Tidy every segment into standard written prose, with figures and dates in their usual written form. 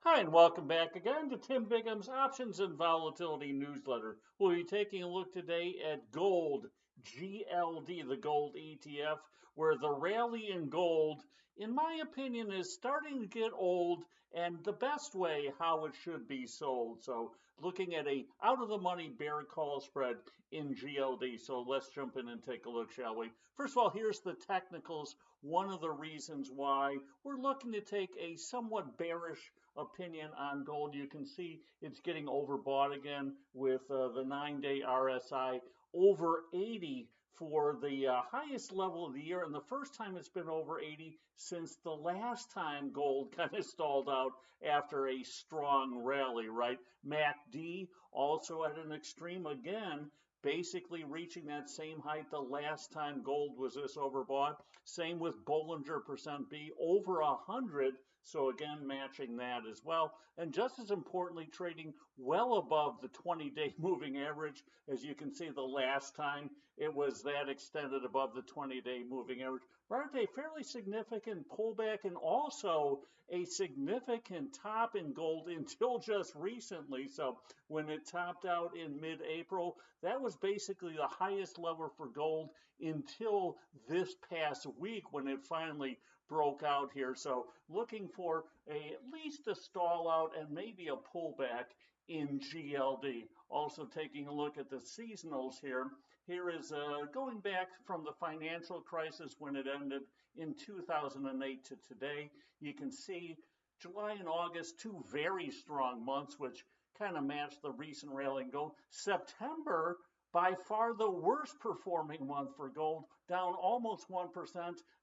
Hi, and welcome back again to Tim Bingham's Options and Volatility newsletter. We'll be taking a look today at gold, GLD, the gold ETF, where the rally in gold, in my opinion, is starting to get old and the best way how it should be sold. So, looking at a out of the money bear call spread in GLD. So, let's jump in and take a look, shall we? First of all, here's the technicals. One of the reasons why we're looking to take a somewhat bearish opinion on gold. You can see it's getting overbought again with the 9-day RSI over 80 for the highest level of the year, and the first time it's been over 80 since the last time gold kind of stalled out after a strong rally, right? MACD also at an extreme again, basically reaching that same height the last time gold was this overbought. Same with Bollinger percent B over 100. So again, matching that as well. And just as importantly, trading well above the 20-day moving average. As you can see, the last time it was that extended above the 20-day moving average. Marked a fairly significant pullback and also a significant top in gold until just recently. So when it topped out in mid-April, that was basically the highest level for gold until this past week when it finally broke out here. So looking for at least a stall out and maybe a pullback in GLD. Also taking a look at the seasonals here. Here is going back from the financial crisis when it ended in 2008 to today. You can see July and August, two very strong months, which kind of match the recent rally in gold. September, by far the worst performing month for gold, down almost 1%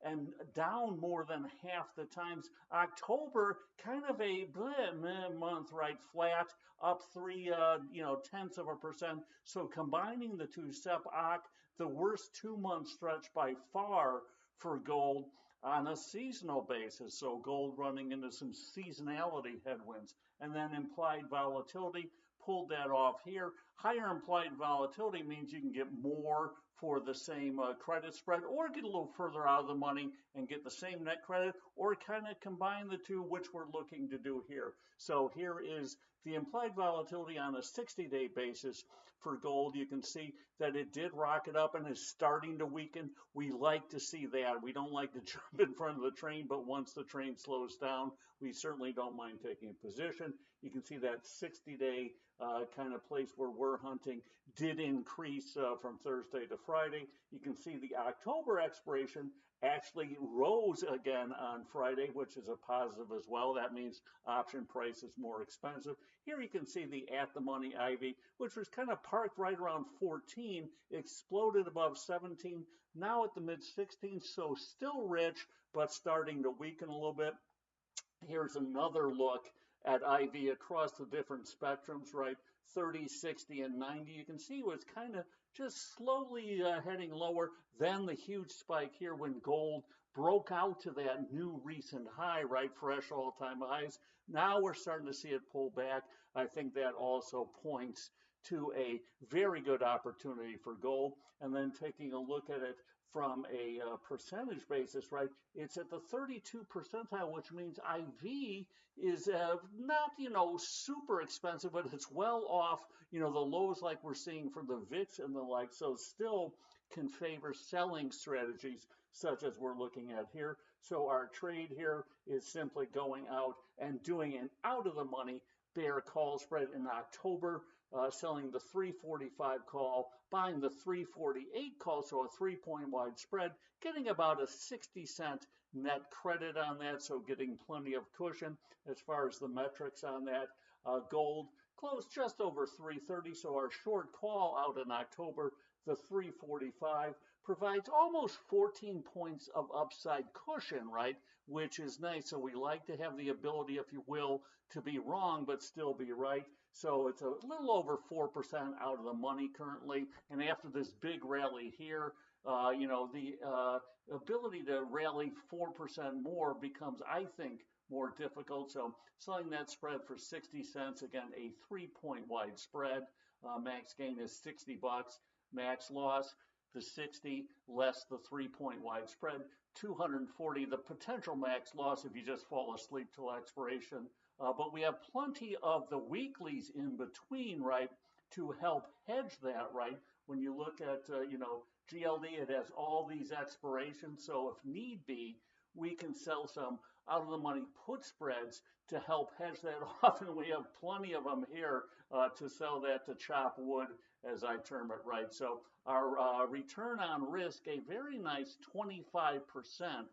and down more than half the times. October, kind of a bleh month, right? Flat, up 3 tenths of a percent. So combining the two, Sep-Oct, the worst 2 month stretch by far for gold on a seasonal basis. So gold running into some seasonality headwinds. And then implied volatility, pulled that off here. Higher implied volatility means you can get more for the same credit spread, or get a little further out of the money and get the same net credit, or kind of combine the two, which we're looking to do here. So here is the implied volatility on a 60-day basis for gold. You can see that it did rocket up and is starting to weaken. We like to see that. We don't like to jump in front of the train, but once the train slows down, we certainly don't mind taking a position. You can see that 60-day kind of place where we're hunting did increase from Thursday to Friday. You can see the October expiration actually rose again on Friday, which is a positive as well. That means option price is more expensive. Here you can see the at the money IV, which was kind of parked right around 14, exploded above 17, now at the mid 16s, so still rich, but starting to weaken a little bit. Here's another look at IV across the different spectrums, right? 30, 60, and 90. You can see it was kind of just slowly heading lower. Then the huge spike here when gold broke out to that new recent high, right? Fresh all-time highs. Now we're starting to see it pull back. I think that also points to a very good opportunity for gold. And then taking a look at it from a percentage basis, right? It's at the 32 percentile, which means IV is not, super expensive, but it's well off, the lows like we're seeing for the VIX and the like. So still can favor selling strategies such as we're looking at here. So our trade here is simply going out and doing an out of the money bear call spread in October, selling the 345 call, buying the 348 call, so a 3-point wide spread, getting about a 60-cent net credit on that, so getting plenty of cushion as far as the metrics on that. Gold closed just over 330, so our short call out in October, the 345, provides almost 14 points of upside cushion, right? Which is nice. So we like to have the ability, if you will, to be wrong but still be right. So it's a little over 4% out of the money currently. And after this big rally here, the ability to rally 4% more becomes, I think, more difficult. So selling that spread for 60 cents, again, a 3-point wide spread. Max gain is $60. Max loss, the 60 less the 3-point wide spread, 240. The potential max loss if you just fall asleep till expiration But we have plenty of the weeklies in between, right, to help hedge that, right? When you look at, GLD, it has all these expirations. So if need be, we can sell some out of the money put spreads to help hedge that off. And we have plenty of them here to sell that to chop wood, as I term it, right? So our return on risk, a very nice 25%,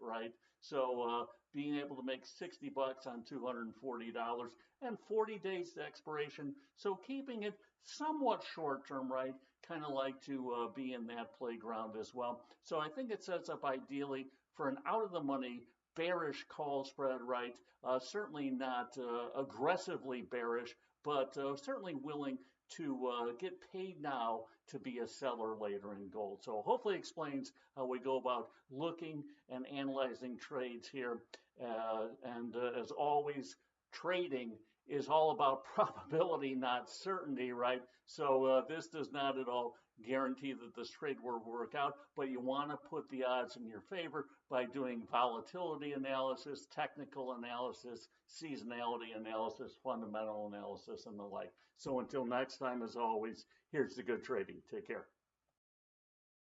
right? So being able to make 60 bucks on $240 and 40 days to expiration. So keeping it somewhat short term, right? Kind of like to be in that playground as well. So I think it sets up ideally for an out of the money bearish call spread, right? Certainly not aggressively bearish, but certainly willing to get paid now to be a seller later in gold. So hopefully explains how we go about looking and analyzing trades here. And as always, trading is all about probability, not certainty, right? So this does not at all guarantee that this trade will work out, but you want to put the odds in your favor by doing volatility analysis, technical analysis, seasonality analysis, fundamental analysis, and the like. So until next time, as always, here's the good trading. Take care.